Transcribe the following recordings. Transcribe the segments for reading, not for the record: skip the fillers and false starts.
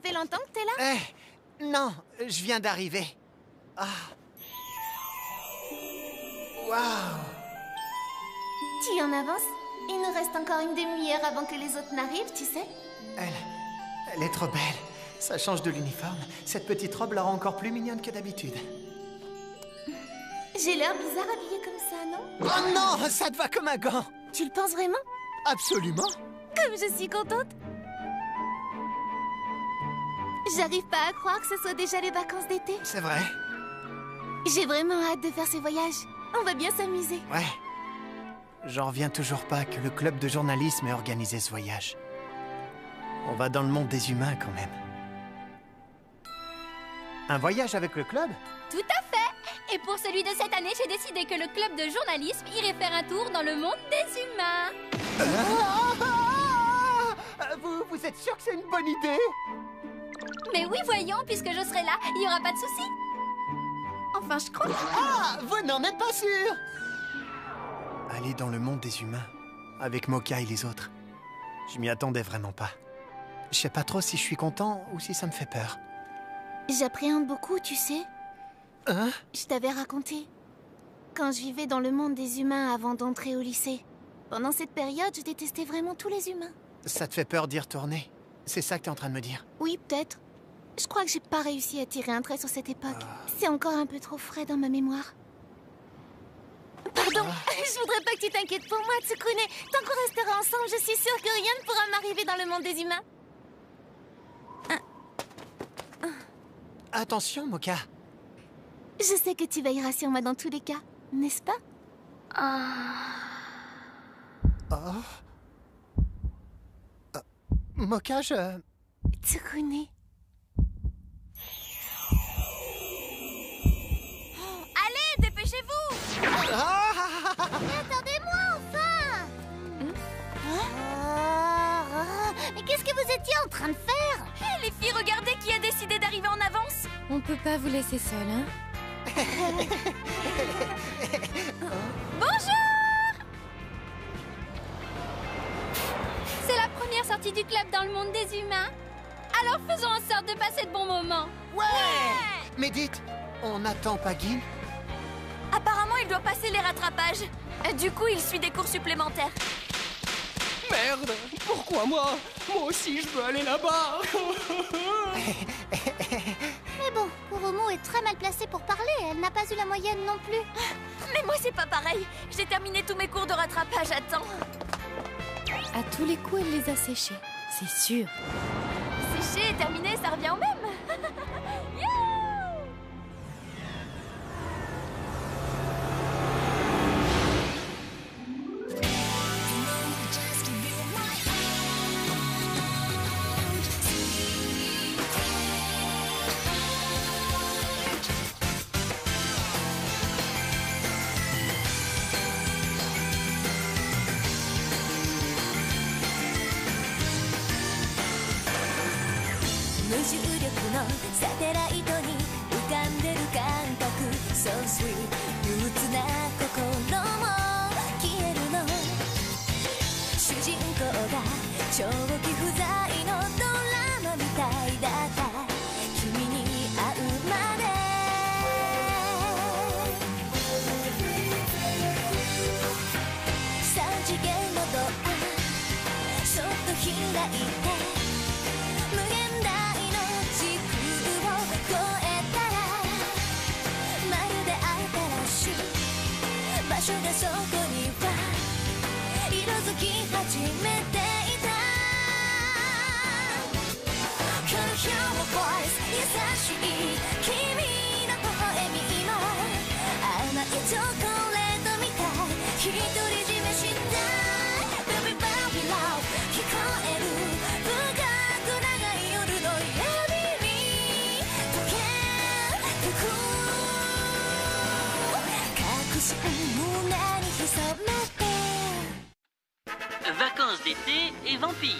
fait longtemps que t'es là? Non, je viens d'arriver. Ah. Waouh. Tu es en avance? Il nous reste encore une demi-heure avant que les autres n'arrivent, tu sais? Elle est trop belle. Ça change de l'uniforme. Cette petite robe la rend encore plus mignonne que d'habitude. J'ai l'air bizarre habillée comme ça, non? Oh non, ça te va comme un gant. Tu le penses vraiment? Absolument. Comme je suis contente. J'arrive pas à croire que ce soit déjà les vacances d'été. C'est vrai. J'ai vraiment hâte de faire ce voyage. On va bien s'amuser. Ouais. J'en reviens toujours pas que le club de journalisme ait organisé ce voyage. On va dans le monde des humains quand même. Un voyage avec le club? Tout à fait. Et pour celui de cette année, j'ai décidé que le club de journalisme irait faire un tour dans le monde des humains. Vous êtes sûr que c'est une bonne idée? Mais oui, voyons, puisque je serai là, il n'y aura pas de souci. Enfin, je crois. Ah, vous n'en êtes pas sûr? Aller dans le monde des humains, avec Mocha et les autres. Je m'y attendais vraiment pas. Je sais pas trop si je suis content ou si ça me fait peur. J'appréhende beaucoup, tu sais. Hein? Je t'avais raconté. Quand je vivais dans le monde des humains avant d'entrer au lycée. Pendant cette période, je détestais vraiment tous les humains. Ça te fait peur d'y retourner? C'est ça que t'es en train de me dire? Oui, peut-être. Je crois que j'ai pas réussi à tirer un trait sur cette époque. C'est encore un peu trop frais dans ma mémoire. Pardon, je voudrais pas que tu t'inquiètes pour moi, Tsukune. Tant qu'on restera ensemble, je suis sûre que rien ne pourra m'arriver dans le monde des humains. Attention, Mocha. Je sais que tu veilleras sur moi dans tous les cas, n'est-ce pas? Mocha, Tsukune. Allez, dépêchez-vous. Attendez-moi, enfin! Mais qu'est-ce que vous étiez en train de faire? Hé, les filles, regardez qui a décidé d'arriver en avance. On peut pas vous laisser seul, hein? Bonjour! C'est la première sortie du club dans le monde des humains. Alors faisons en sorte de passer de bons moments. Ouais! Mais dites, on n'attend pas Guy? Apparemment, il doit passer les rattrapages. Du coup, il suit des cours supplémentaires. Merde! Pourquoi moi? Moi aussi, je veux aller là-bas! Mais bon, Kurumo est très mal placée pour parler. Elle n'a pas eu la moyenne non plus. Mais moi, c'est pas pareil. J'ai terminé tous mes cours de rattrapage à temps. À tous les coups, elle les a séchés. C'est sûr. Sécher et terminer, ça revient au même. Youhou!無重力のサテライトに浮かんでる感覚 So sweet 憂鬱な心も消えるの主人公が長期不在のドラマみたいだった君に会うまで三次元のドアそっと開いて無限大の時空を越えたらまるで新しい場所がそこには色づき始めていた Can you hear my voice 優しい君の微笑み今甘いチョコレートみたい独り占めしたい Baby baby love 聞こえる深く長い夜の闇に溶けてく隠し胸に潜めて Vacances d'été et vampires.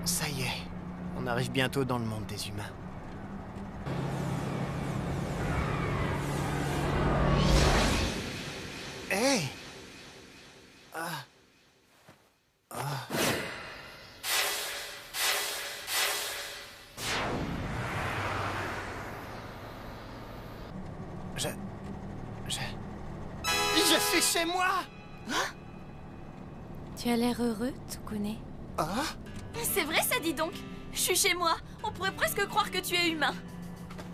Ça y est, on arrive bientôt dans le monde des humains. Hey! Je suis chez moi! Tu as l'air heureux, Tsukune. Oh? C'est vrai ça, dis donc. Je suis chez moi. On pourrait presque croire que tu es humain.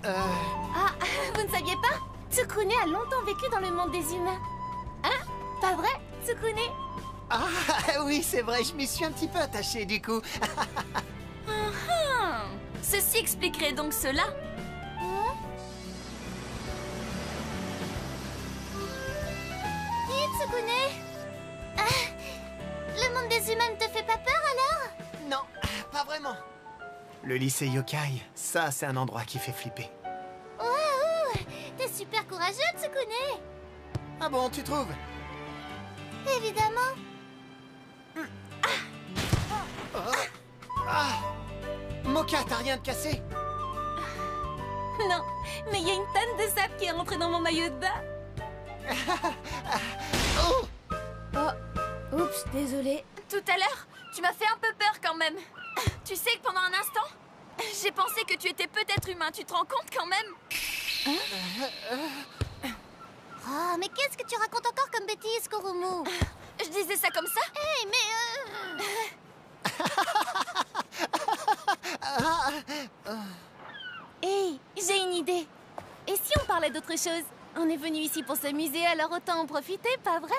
Ah, vous ne saviez pas? Tsukune a longtemps vécu dans le monde des humains. Hein? Pas vrai, Tsukune? Ah oui, c'est vrai, je m'y suis un petit peu attachée du coup. Ceci expliquerait donc cela. Dis, Tsukune? Le monde des humains ne te fait pas peur alors? Non, pas vraiment. Le lycée Yokai, ça c'est un endroit qui fait flipper. Waouh! T'es super courageux, Tsukune! Ah bon, tu trouves? Évidemment. Moka, t'as rien de cassé? Non, mais il y a une tonne de sable qui est rentrée dans mon maillot de bain. Oh, oups, désolée. Tout à l'heure, tu m'as fait un peu peur quand même. Tu sais que pendant un instant, j'ai pensé que tu étais peut-être humain. Tu te rends compte quand même? Oh, mais qu'est-ce que tu racontes encore comme bêtise, Kurumu? Je disais ça comme ça? Hey, mais Hey, j'ai une idée. Et si on parlait d'autre chose? On est venu ici pour s'amuser, alors autant en profiter, pas vrai?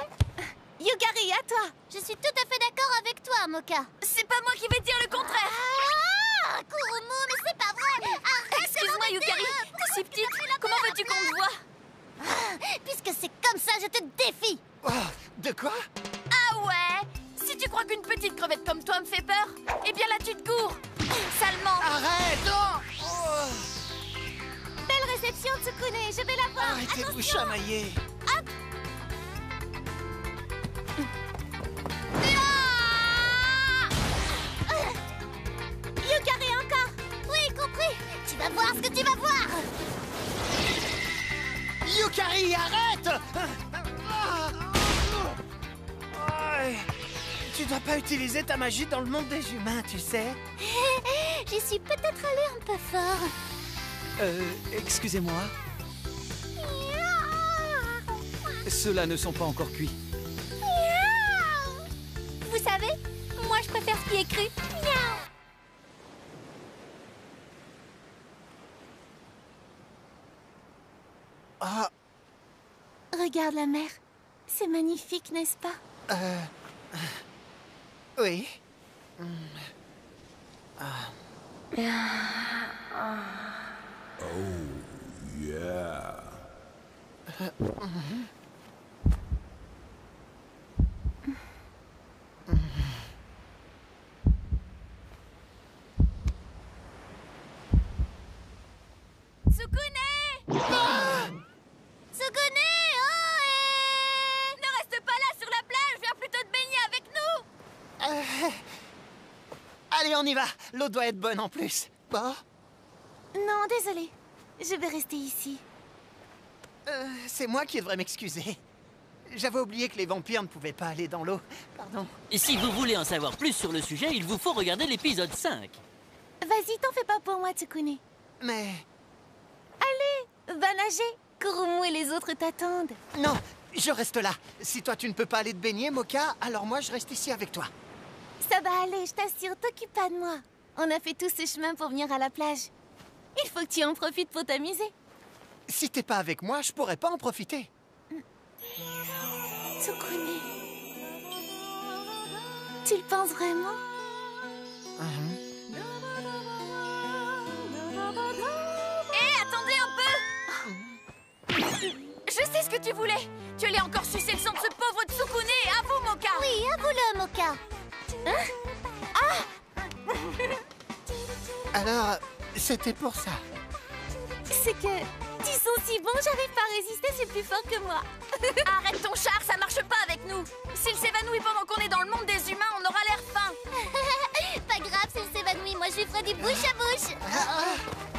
Yugari, à toi. Je suis tout à fait d'accord avec toi, Moka. C'est pas moi qui vais dire le contraire. Ah, Kurumu, mais c'est pas vrai. Arrête. Excuse-moi, Yukari. T'es si petite. Comment veux-tu qu'on te voie? Puisque c'est comme ça, je te défie. Oh, de quoi? Ah ouais? Si tu crois qu'une petite crevette comme toi me fait peur, eh bien là tu te gourres. Salement. Arrête! Oh! Belle réception, Tsukune, je vais la voir. Arrêtez de vous Attention. chamailler. Yukari encore. Oui, compris. Tu vas voir ce que tu vas voir. Yukari, arrête! Tu dois pas utiliser ta magie dans le monde des humains, tu sais. J'y suis peut-être allée un peu fort. Excusez-moi. Ceux-là ne sont pas encore cuits. Vous savez, moi je préfère ce qui est cru. Ah, Regarde la mer. C'est magnifique, n'est-ce pas? oui. Tsukune! Tsukune, oh Ne reste pas là sur la plage, viens plutôt te baigner avec nous. Allez, on y va. L'eau doit être bonne en plus. Bon, Non, désolée. Je vais rester ici. c'est moi qui devrais m'excuser. J'avais oublié que les vampires ne pouvaient pas aller dans l'eau. Pardon. Et si vous voulez en savoir plus sur le sujet, il vous faut regarder l'épisode 5. Vas-y, t'en fais pas pour moi, Tsukune. Mais... Allez, va nager. Kurumu et les autres t'attendent. non, je reste là. Si toi tu ne peux pas aller te baigner, Moka, alors moi je reste ici avec toi. Ça va aller, je t'assure, t'occupe pas de moi. On a fait tout ce chemin pour venir à la plage. Il faut que tu en profites pour t'amuser. Si t'es pas avec moi, je pourrais pas en profiter. Tsukune. Tu le penses vraiment? Hé, attendez un peu. Je sais ce que tu voulais. Tu allais encore sucer le sang de ce pauvre Tsukune. À vous, Moka. Oui, avoue-le, Moka. Alors, c'était pour ça. C'est que... Ils sont si bons, j'arrive pas à résister, c'est plus fort que moi. Arrête ton char, ça marche pas avec nous. S'il s'évanouit pendant qu'on est dans le monde des humains, on aura l'air faim. Pas grave, s'il s'évanouit, moi je lui ferai du bouche à bouche.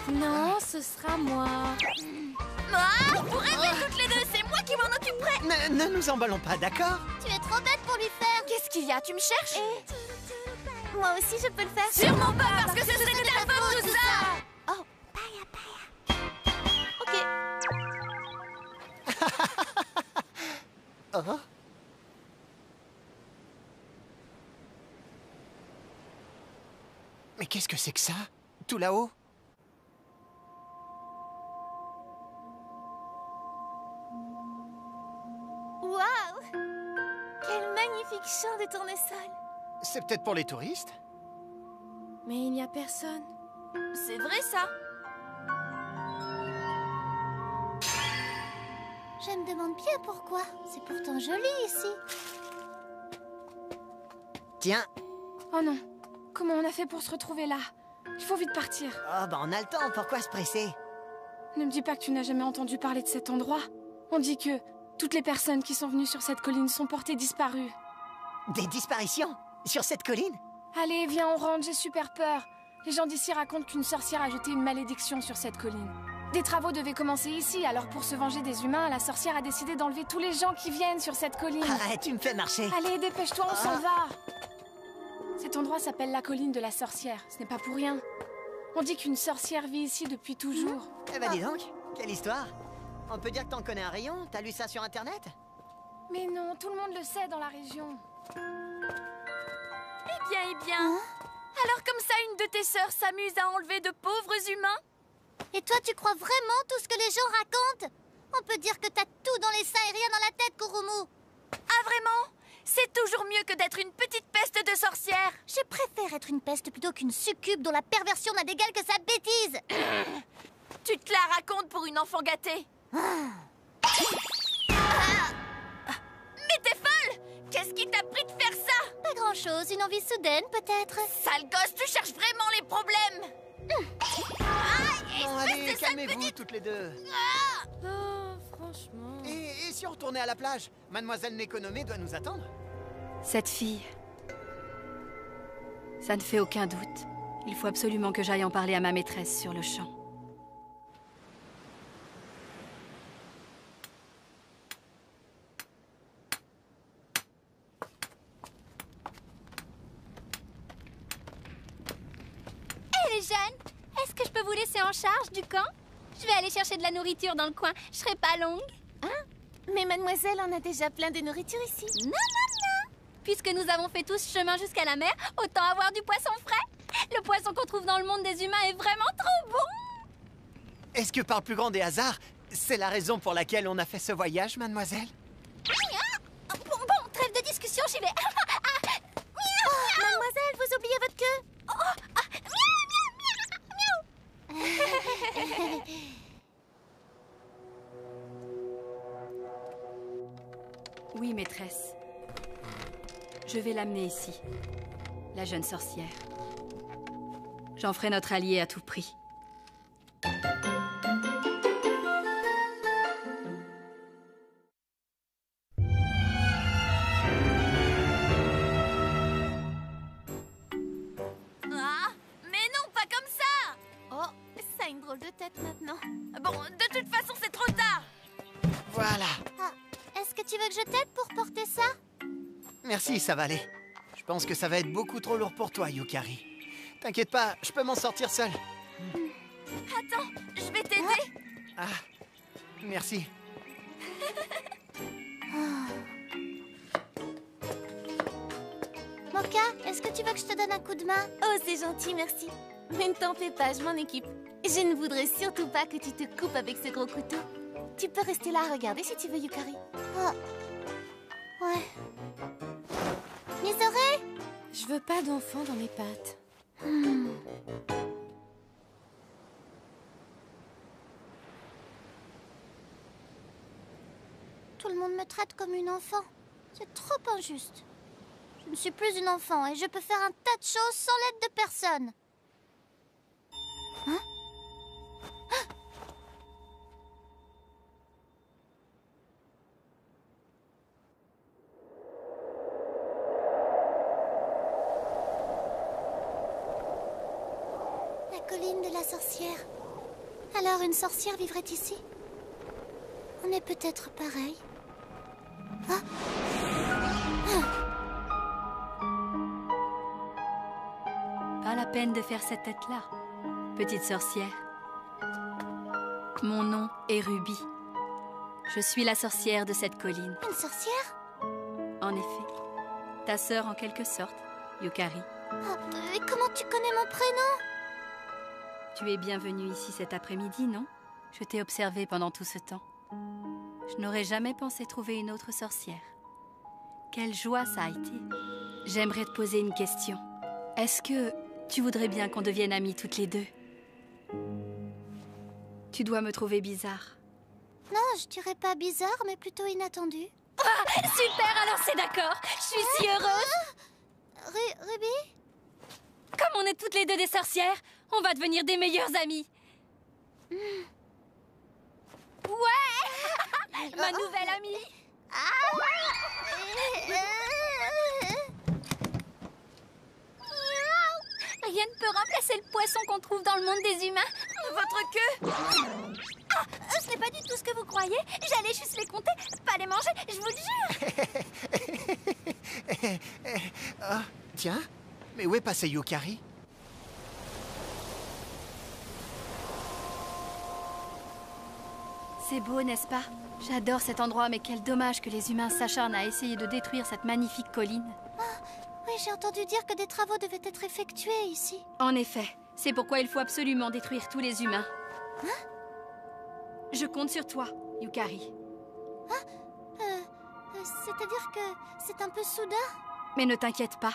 Non, ce sera moi. Ah, vous rêvez toutes les deux, c'est moi qui m'en occuperai. Ne nous emballons pas, d'accord? Tu es trop bête pour lui faire. Qu'est-ce qu'il y a? Tu me cherches? Moi aussi, je peux le faire. Sûrement pas, parce que ce serait de ta faute tout ça! Oh, ok. Oh. Mais qu'est-ce que c'est que ça? Tout là-haut? Waouh! Quel magnifique champ de tournesol. C'est peut-être pour les touristes? Mais il n'y a personne. C'est vrai ça? Je me demande bien pourquoi. C'est pourtant joli ici. Tiens. Oh non. Comment on a fait pour se retrouver là? Il faut vite partir. Oh, bah on a le temps, pourquoi se presser? Ne me dis pas que tu n'as jamais entendu parler de cet endroit. On dit que toutes les personnes qui sont venues sur cette colline sont portées disparues. Des disparitions? Sur cette colline? Allez, viens, on rentre, j'ai super peur. Les gens d'ici racontent qu'une sorcière a jeté une malédiction sur cette colline. Des travaux devaient commencer ici, alors pour se venger des humains, la sorcière a décidé d'enlever tous les gens qui viennent sur cette colline. Arrête, tu me fais marcher. Allez, dépêche-toi, on s'en va. Cet endroit s'appelle la colline de la sorcière. Ce n'est pas pour rien. On dit qu'une sorcière vit ici depuis toujours. Eh bah dis donc, quelle histoire. On peut dire que t'en connais un rayon? T'as lu ça sur Internet? Mais non, tout le monde le sait dans la région. Eh bien. Alors comme ça, une de tes sœurs s'amuse à enlever de pauvres humains? Et toi, tu crois vraiment tout ce que les gens racontent? On peut dire que t'as tout dans les seins et rien dans la tête, Kurumu. Ah vraiment? C'est toujours mieux que d'être une petite peste de sorcière. Je préfère être une peste plutôt qu'une succube dont la perversion n'a d'égal que sa bêtise. Tu te la racontes pour une enfant gâtée. Mais t'es folle! Qu'est-ce qui t'a pris de faire ça? Pas grand-chose, une envie soudaine peut-être. Sale gosse, tu cherches vraiment les problèmes. Bon, allez, calmez-vous toutes les deux. Oh, franchement... Et si on retournait à la plage? Mademoiselle Nekonome doit nous attendre. Cette fille... Ça ne fait aucun doute. Il faut absolument que j'aille en parler à ma maîtresse sur le champ. Hé les jeunes, est-ce que je peux vous laisser en charge du camp? Je vais aller chercher de la nourriture dans le coin, je serai pas longue. Hein? Mais mademoiselle, on a déjà plein de nourriture ici. Non, non, non. Puisque nous avons fait tout ce chemin jusqu'à la mer, autant avoir du poisson frais. Le poisson qu'on trouve dans le monde des humains est vraiment trop bon. Est-ce que par le plus grand des hasards, c'est la raison pour laquelle on a fait ce voyage, mademoiselle? Bon, trêve de discussion, j'y vais. Mademoiselle, vous oubliez votre queue. Oui, maîtresse. Je vais l'amener ici. La jeune sorcière. J'en ferai notre allié à tout prix. Mais non, pas comme ça! Oh, ça a une drôle de tête maintenant. Bon, de toute façon, c'est trop tard! Voilà. Ah, est-ce que tu veux que je t'aide pour porter ça? Merci, ça va aller. Je pense que ça va être beaucoup trop lourd pour toi, Yukari. T'inquiète pas, je peux m'en sortir seul. Attends, je vais t'aider. Ah, merci. Moka, est-ce que tu veux que je te donne un coup de main? Oh, c'est gentil, merci. Mais ne t'en fais pas, je m'en occupe. Je ne voudrais surtout pas que tu te coupes avec ce gros couteau. Tu peux rester là à regarder si tu veux, Yukari. Oh. Ouais. Misore? Je veux pas d'enfant dans mes pattes. Tout le monde me traite comme une enfant. C'est trop injuste. Je ne suis plus une enfant et je peux faire un tas de choses sans l'aide de personne. Hein? La colline de la sorcière. Alors une sorcière vivrait ici? On est peut-être pareil. Pas la peine de faire cette tête-là, petite sorcière. Mon nom est Ruby. Je suis la sorcière de cette colline. Une sorcière? En effet. Ta sœur en quelque sorte, Yukari. Oh, et comment tu connais mon prénom? Tu es bienvenue ici cet après-midi, non? Je t'ai observé pendant tout ce temps. Je n'aurais jamais pensé trouver une autre sorcière. Quelle joie ça a été. J'aimerais te poser une question. Est-ce que tu voudrais bien qu'on devienne amies toutes les deux? Tu dois me trouver bizarre. Non, je dirais pas bizarre, mais plutôt inattendu. Ah, super, alors c'est d'accord. Je suis si heureuse. Ruby? Comme on est toutes les deux des sorcières, on va devenir des meilleures amies. Ouais. Ma nouvelle amie. Rien ne peut remplacer le poisson qu'on trouve dans le monde des humains. Votre queue? Ah, ce n'est pas du tout ce que vous croyez. J'allais juste les compter, pas les manger, je vous le jure. Ah, tiens, mais où est passé Yukari? C'est beau, n'est-ce pas? J'adore cet endroit, mais quel dommage que les humains s'acharnent à essayer de détruire cette magnifique colline. Oui, j'ai entendu dire que des travaux devaient être effectués ici. En effet, c'est pourquoi il faut absolument détruire tous les humains. Je compte sur toi, Yukari. C'est-à-dire que c'est un peu soudain? Mais ne t'inquiète pas,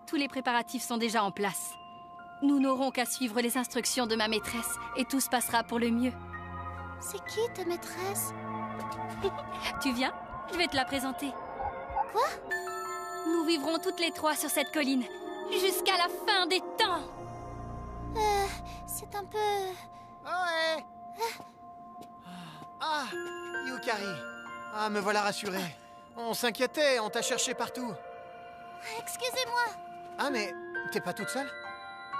tous les préparatifs sont déjà en place. Nous n'aurons qu'à suivre les instructions de ma maîtresse et tout se passera pour le mieux. C'est qui ta maîtresse? Tu viens? Je vais te la présenter. Quoi? Nous vivrons toutes les trois sur cette colline, jusqu'à la fin des temps. C'est un peu... Oh, ouais. Ah, Yukari. Ah, me voilà rassuré. On s'inquiétait, on t'a cherché partout. Excusez-moi. Ah, mais t'es pas toute seule?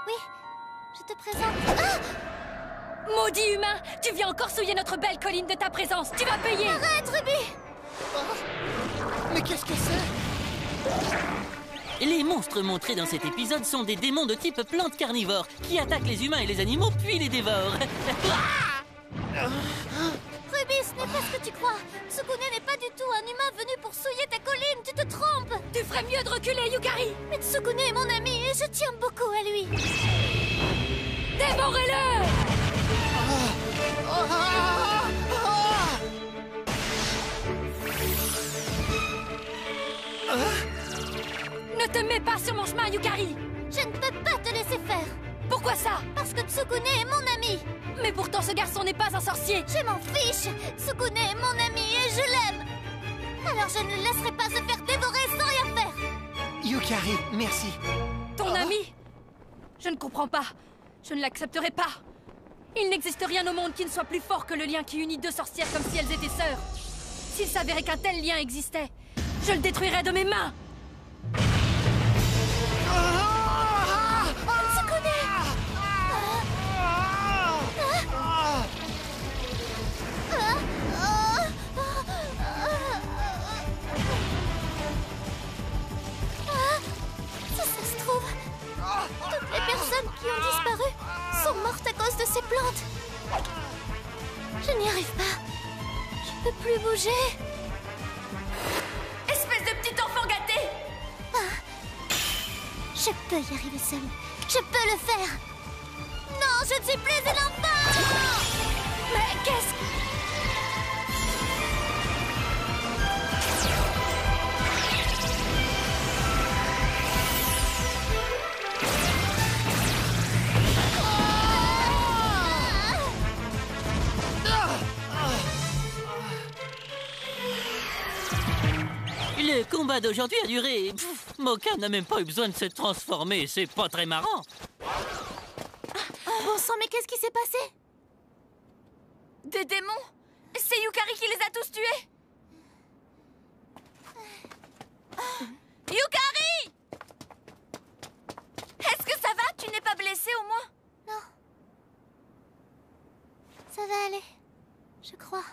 Oui, je te présente... Maudit humain, tu viens encore souiller notre belle colline de ta présence. Tu vas payer. Arrête, Ruby. Mais qu'est-ce que c'est? Les monstres montrés dans cet épisode sont des démons de type plante carnivore qui attaquent les humains et les animaux puis les dévorent. Ruby, ce n'est pas ce que tu crois. Sukune n'est pas du tout un humain venu pour souiller ta colline. Tu te trompes. Tu ferais mieux de reculer, Yukari. Mais Sukune est mon ami et je tiens beaucoup à lui. Dévorez-le. Ne te mets pas sur mon chemin, Yukari. Je ne peux pas te laisser faire. Pourquoi ça? Parce que Tsukune est mon ami. Mais pourtant ce garçon n'est pas un sorcier. Je m'en fiche. Tsukune est mon ami et je l'aime. Alors je ne le laisserai pas se faire dévorer sans rien faire. Yukari, merci. Ton ami? Je ne comprends pas. Je ne l'accepterai pas. Il n'existe rien au monde qui ne soit plus fort que le lien qui unit deux sorcières comme si elles étaient sœurs. S'il s'avérait qu'un tel lien existait, je le détruirais de mes mains. Ça se trouve, toutes les personnes qui ont disparu sont mortes à cause de ces plantes. Je n'y arrive pas. Je peux plus bouger. Espèce de petit enfant gâté! Je peux y arriver seule. Je peux le faire. Non, je ne suis plus un enfant. Mais qu'est-ce que... Le combat d'aujourd'hui a duré... Moka n'a même pas eu besoin de se transformer, c'est pas très marrant. Bon sang, mais qu'est-ce qui s'est passé? Des démons? C'est Yukari qui les a tous tués? Yukari! Est-ce que ça va? Tu n'es pas blessée au moins? Non. Ça va aller. Je crois.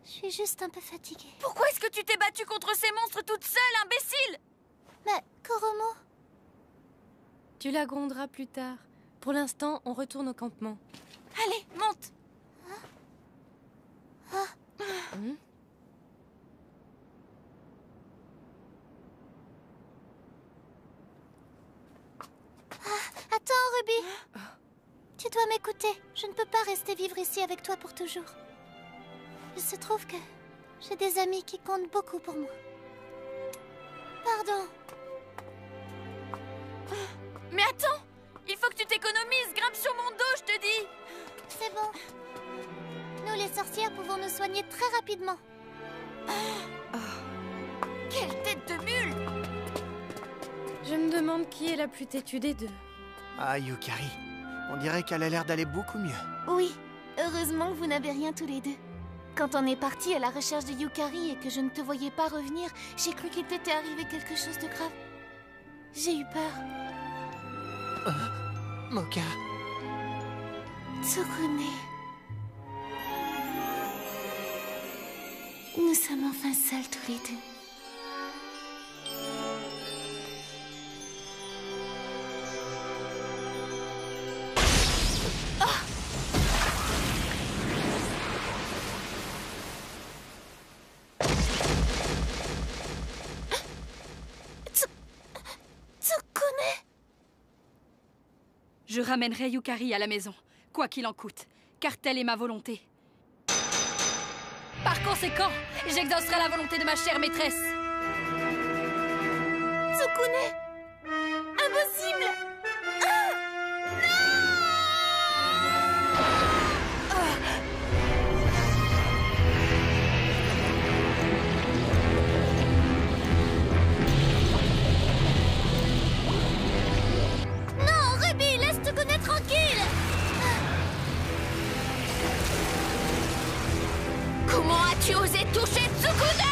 Je suis suis juste un peu fatiguée. Pourquoi est-ce que tu t'es battue contre ces monstres toute seule, imbécile? Mais, Koromo... Tu la gronderas plus tard. Pour l'instant, on retourne au campement. Allez, monte. Attends, Ruby. Tu dois m'écouter. Je ne peux pas rester vivre ici avec toi pour toujours. Il se trouve que j'ai des amis qui comptent beaucoup pour moi. Pardon. Mais attends! Il faut que tu t'économises! Grimpe sur mon dos, je te dis! C'est bon. Nous, les sorcières, pouvons nous soigner très rapidement. Quelle tête de mule! Je me demande qui est la plus têtue des deux. Ah, Yukari. On dirait qu'elle a l'air d'aller beaucoup mieux. Oui, heureusement que vous n'avez rien tous les deux. Quand on est parti à la recherche de Yukari et que je ne te voyais pas revenir, j'ai cru qu'il t'était arrivé quelque chose de grave. J'ai eu peur. Moka. Tsukune. Nous sommes enfin seuls tous les deux. Je ramènerai Yukari à la maison, quoi qu'il en coûte, car telle est ma volonté. Par conséquent, j'exaucerai la volonté de ma chère maîtresse. Tsukune! Impossible! Tranquille! Comment as-tu osé toucher Tsukune?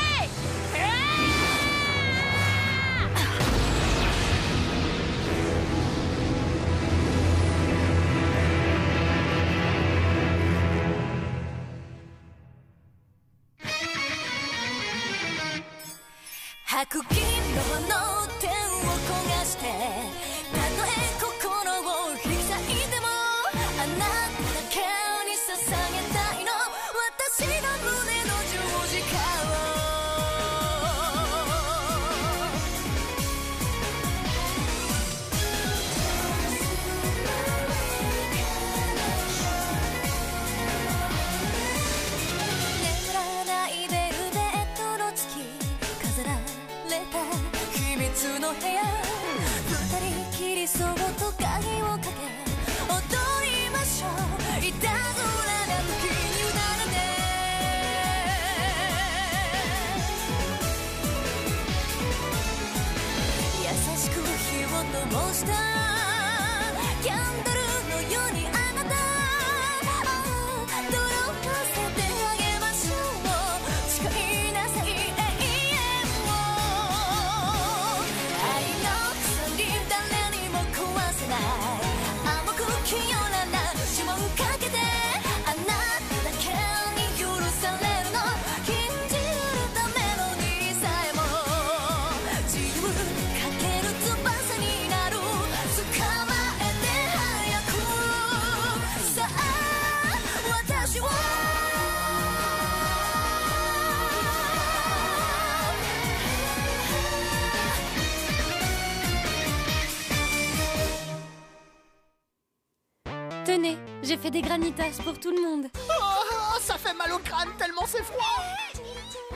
Tenez, j'ai fait des granitas pour tout le monde. Oh, ça fait mal au crâne tellement c'est froid.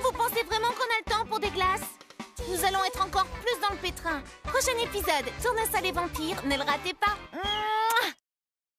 Vous pensez vraiment qu'on a le temps pour des glaces? Nous allons être encore plus dans le pétrin. Prochain épisode, Tournesol et Vampire, ne le ratez pas.